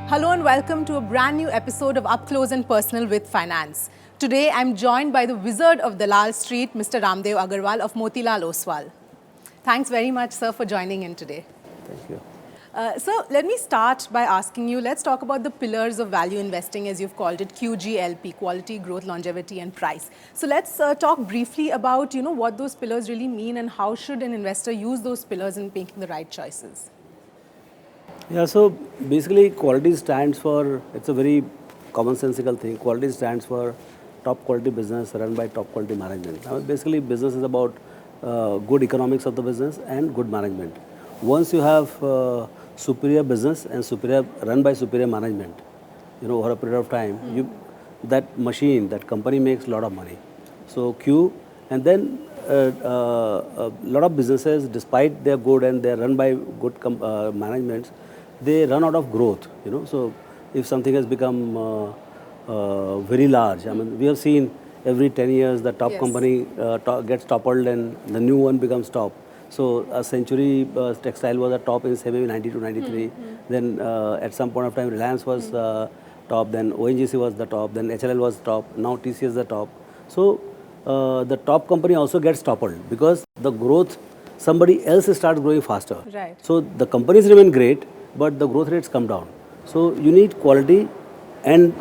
Hello and welcome to a brand new episode of Up Close and Personal with Finance. Today I'm joined by the wizard of Dalal Street, Mr. Raamdeo Agrawal of Motilal Oswal. Thanks very much, sir, for joining in today. Thank you. So let me start by asking you, let's talk about the pillars of value investing, as you've called it, QGLP, quality, growth, longevity and price. So let's talk briefly about, what those pillars really mean and how should an investor use those pillars in making the right choices. Yeah, so basically quality stands for, it's a very commonsensical thing. Quality stands for top quality business run by top quality management. Now, basically business is about good economics of the business and good management. Once you have superior business and run by superior management, over a period of time, that machine, that company makes a lot of money. So Q, and then a lot of businesses, despite they're good and they're run by good managements, they run out of growth. So if something has become very large, I mean, we have seen every 10 years the top company gets toppled and the new one becomes top. So a Century Textile was a top in 92, 93. Then at some point of time Reliance was top, then ONGC was the top, then HLL was top, now TCS is the top. So the top company also gets toppled because the growth, somebody else starts growing faster. Right. So the companies remain great, but the growth rates come down. So you need quality and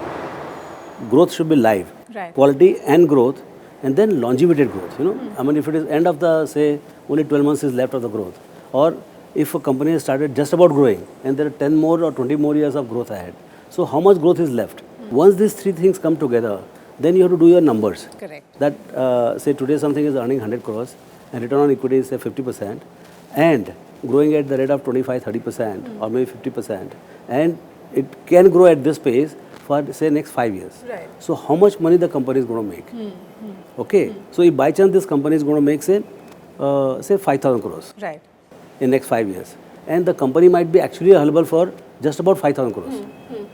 growth should be live. Right. Quality and growth, and then longevity growth. I mean, if it is end of the, say, only 12 months is left of the growth, or if a company has started just about growing and there are 10 more or 20 more years of growth ahead, so how much growth is left? Once these three things come together, then you have to do your numbers. Correct. That, say, today something is earning 100 crores and return on equity is, say, 50%, and growing at the rate of 25-30% or maybe 50%, and it can grow at this pace for, say, next 5 years. Right. So how much money the company is going to make? Okay. So if by chance this company is going to make, say 5,000 crores Right. in next 5 years, and the company might be actually available for just about 5,000 crores,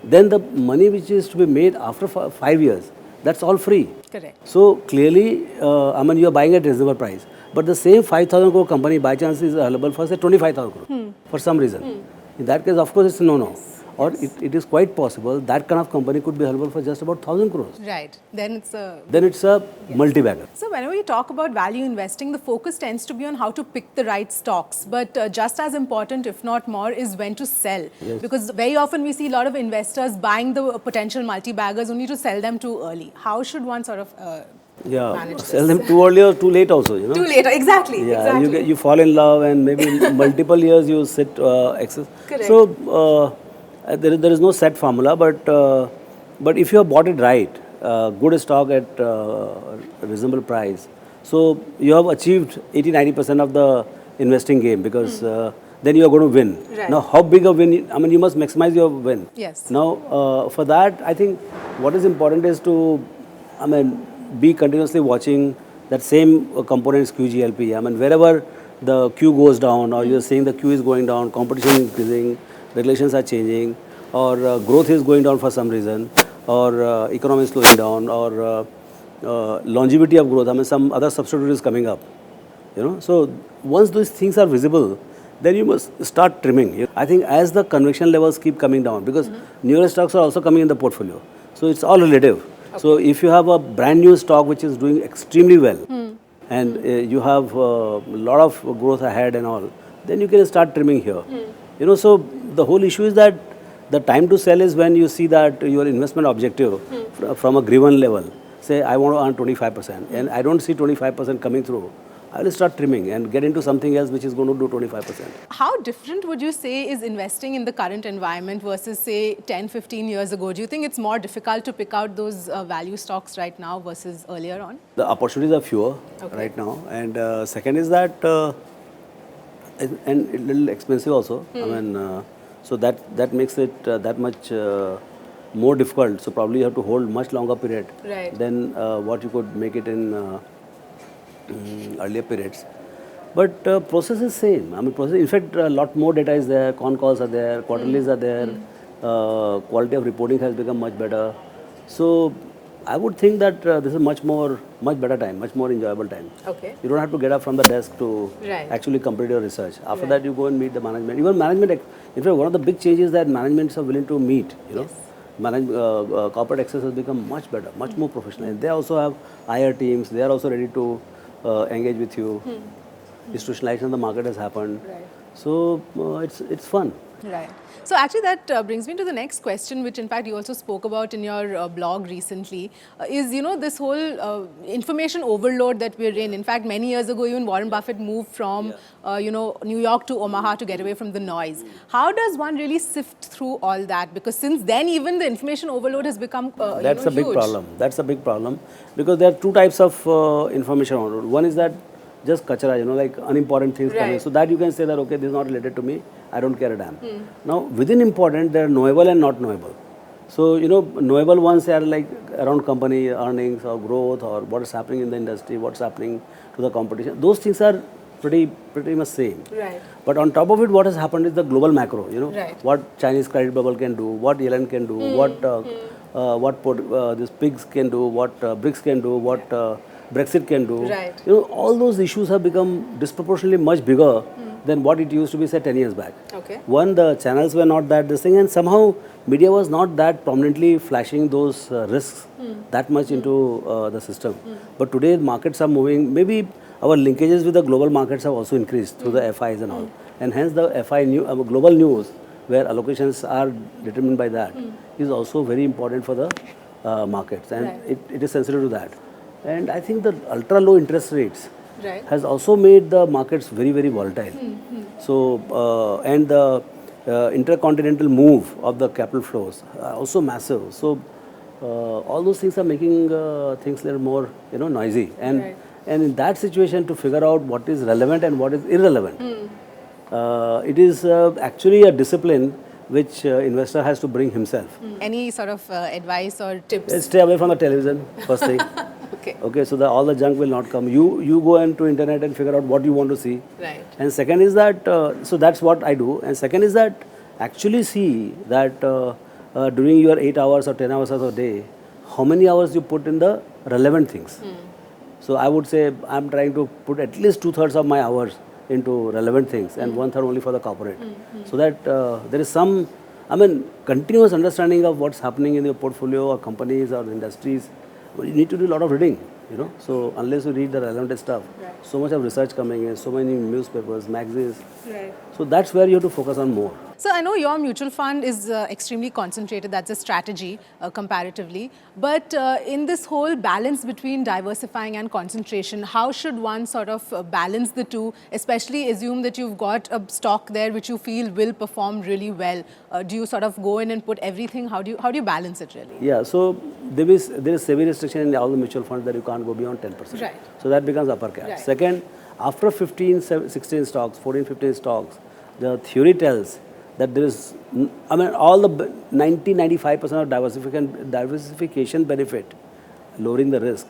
then the money which is to be made after 5 years, that's all free. Correct. So clearly, I mean, you are buying at reasonable price, but the same 5,000 crore company by chance is available for, say, 25,000 crore for some reason. In that case, of course, it's a no-no. Or it is quite possible that kind of company could be available for just about 1,000 crores. Right. Then it's a multi-bagger. So whenever you talk about value investing, the focus tends to be on how to pick the right stocks. But just as important, if not more, is when to sell. Yes. Because very often we see a lot of investors buying the potential multi-baggers only to sell them too early. How should one sort of manage sell this? them too early or too late also, Too late, exactly. Yeah, exactly. you fall in love and maybe multiple years you sit excess. Correct. So there is no set formula, but if you have bought it right, good stock at a reasonable price, so you have achieved 80-90% of the investing game, because then you are going to win. Right. Now, how big a win? I mean, you must maximize your win. Yes. Now, for that, I think what is important is to, I mean, be continuously watching that same components QGLP. I mean, wherever the Q goes down, or you're saying the Q is going down, competition is increasing, regulations are changing, or growth is going down for some reason, or economy is slowing down, or longevity of growth, I mean, some other substitute is coming up. So once those things are visible, then you must start trimming. I think as the conviction levels keep coming down, because newer stocks are also coming in the portfolio, so it's all relative. Okay. So if you have a brand new stock which is doing extremely well, and you have a lot of growth ahead and all, then you can start trimming here. So the whole issue is that the time to sell is when you see that your investment objective from a given level, say I want to earn 25%, and I don't see 25% coming through, I will start trimming and get into something else which is going to do 25%. How different would you say is investing in the current environment versus, say, 10-15 years ago? Do you think it's more difficult to pick out those value stocks right now versus earlier on? The opportunities are fewer right now, and second is that and a little expensive also. I mean, so that makes it that much more difficult. So probably you have to hold much longer period than what you could make it in earlier periods. But process is same. I mean, process. In fact, a lot more data is there. Con calls are there. Quarterlies are there. Quality of reporting has become much better. So I would think that this is much better time, much more enjoyable time. Okay. You don't have to get up from the desk to actually complete your research. After that, you go and meet the management. Even management, in fact, one of the big changes that managements are willing to meet. Corporate access has become much better, much more professional. And they also have IR teams. They are also ready to engage with you. Institutionalization of the market has happened. Right. So it's fun. Right. So actually that brings me to the next question, which in fact you also spoke about in your blog recently, is, this whole information overload that we're in. In fact, many years ago, even Warren Buffett moved from, New York to Omaha to get away from the noise. How does one really sift through all that? Because since then, even the information overload has become, That's a big problem. That's a big problem because there are two types of information overload. One is that just kachara, like unimportant things coming. So that you can say that, okay, this is not related to me, I don't care a damn. Now, within important, there are knowable and not knowable. So, knowable ones are like around company earnings or growth or what is happening in the industry, what's happening to the competition. Those things are pretty much same. Right. But on top of it, what has happened is the global macro, Right. what Chinese credit bubble can do, what Yellen can do, what these pigs can do, what BRICS can do, what Brexit can do. Right. All those issues have become disproportionately much bigger than what it used to be, say, 10 years back. Okay. One, the channels were not this thing, and somehow media was not that prominently flashing those risks that much into the system. But today, markets are moving. Maybe our linkages with the global markets have also increased through the FIs and all. And hence, the FI global news, where allocations are determined by that, is also very important for the markets. And it is sensitive to that. And I think the ultra low interest rates has also made the markets very, very volatile. So, and the intercontinental move of the capital flows are also massive. So, all those things are making things a little more, noisy. And in that situation, to figure out what is relevant and what is irrelevant, it is actually a discipline which investor has to bring himself. Any sort of advice or tips? Stay away from the television, first thing. Okay, so all the junk will not come. You go into internet and figure out what you want to see. Right. And second is that, so that's what I do. And second is that actually see that during your 8 hours or 10 hours of a day, how many hours you put in the relevant things. So I would say I'm trying to put at least 2/3 of my hours into relevant things and 1/3 only for the corporate. So that there is some, continuous understanding of what's happening in your portfolio or companies or industries. You need to do a lot of reading, So unless you read the relevant stuff, so much of research coming in, so many newspapers, magazines. So that's where you have to focus on more. So I know your mutual fund is extremely concentrated. That's a strategy comparatively. But in this whole balance between diversifying and concentration, how should one sort of balance the two? Especially assume that you've got a stock there which you feel will perform really well. Do you sort of go in and put everything? How do you balance it really? Yeah. So there is severe restriction in all the mutual funds that you can't go beyond 10%. Right. So that becomes upper cap. Right. Second, after 15, 16 stocks, 14, 15 stocks, the theory tells that there is, all the 95% of diversification benefit, lowering the risk,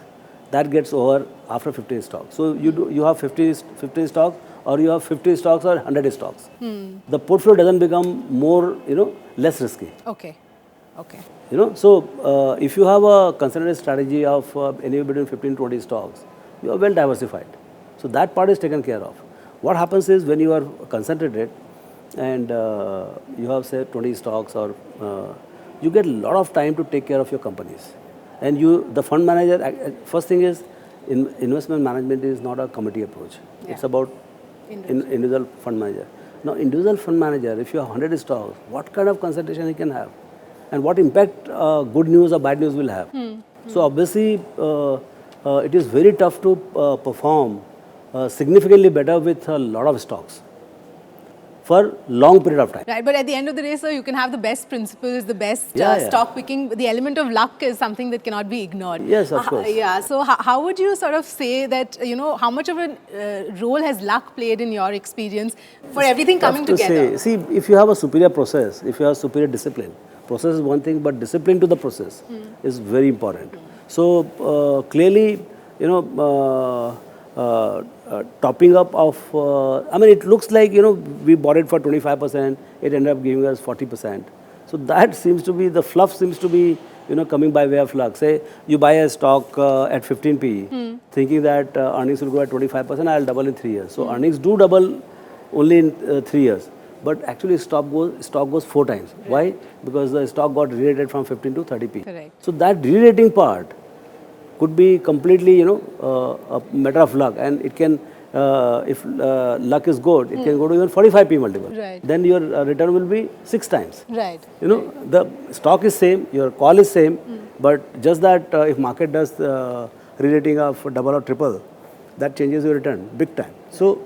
that gets over after 15 stocks. So you have 15 stocks, or you have 50 stocks or 100 stocks. The portfolio doesn't become more, less risky. Okay. So if you have a concentrated strategy of anywhere between 15 to 20 stocks, you are well diversified. So that part is taken care of. What happens is when you are concentrated and you have say 20 stocks, or you get a lot of time to take care of your companies. And the fund manager, first thing is investment management is not a committee approach. It's about individual fund manager. Now individual fund manager, if you have 100 stocks, what kind of concentration he can have? And what impact good news or bad news will have? So obviously it is very tough to perform significantly better with a lot of stocks for long period of time. Right, but at the end of the day, sir, you can have the best principles, the best stock picking. The element of luck is something that cannot be ignored. Yes, of course. So how would you sort of say that, how much of a role has luck played in your experience for everything coming together? See, if you have a superior process, if you have superior discipline, process is one thing, but discipline to the process is very important. So clearly, topping up of, it looks like, we bought it for 25%, it ended up giving us 40%. So that seems to be, the fluff seems to be coming by way of luck. Say you buy a stock at 15 PE, thinking that earnings will go at 25%, I'll double in 3 years. So earnings do double only in 3 years. But actually stock goes 4 times. Why? Because the stock got re-rated from 15 to 30p. Correct. So that re-rating part could be completely, a matter of luck, and it can, if luck is good, it can go to even 45p multiple. Right. Then your return will be 6 times. Right. The stock is same, your call is same, but just that if market does re-rating of double or triple, that changes your return big time. So,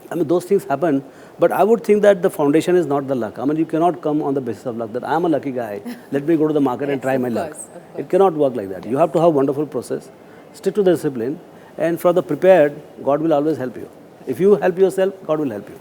those things happen. But I would think that the foundation is not the luck. You cannot come on the basis of luck that I am a lucky guy. Let me go to the market and try my luck. It cannot work like that. You have to have a wonderful process, stick to the discipline, and for the prepared, God will always help you. If you help yourself, God will help you.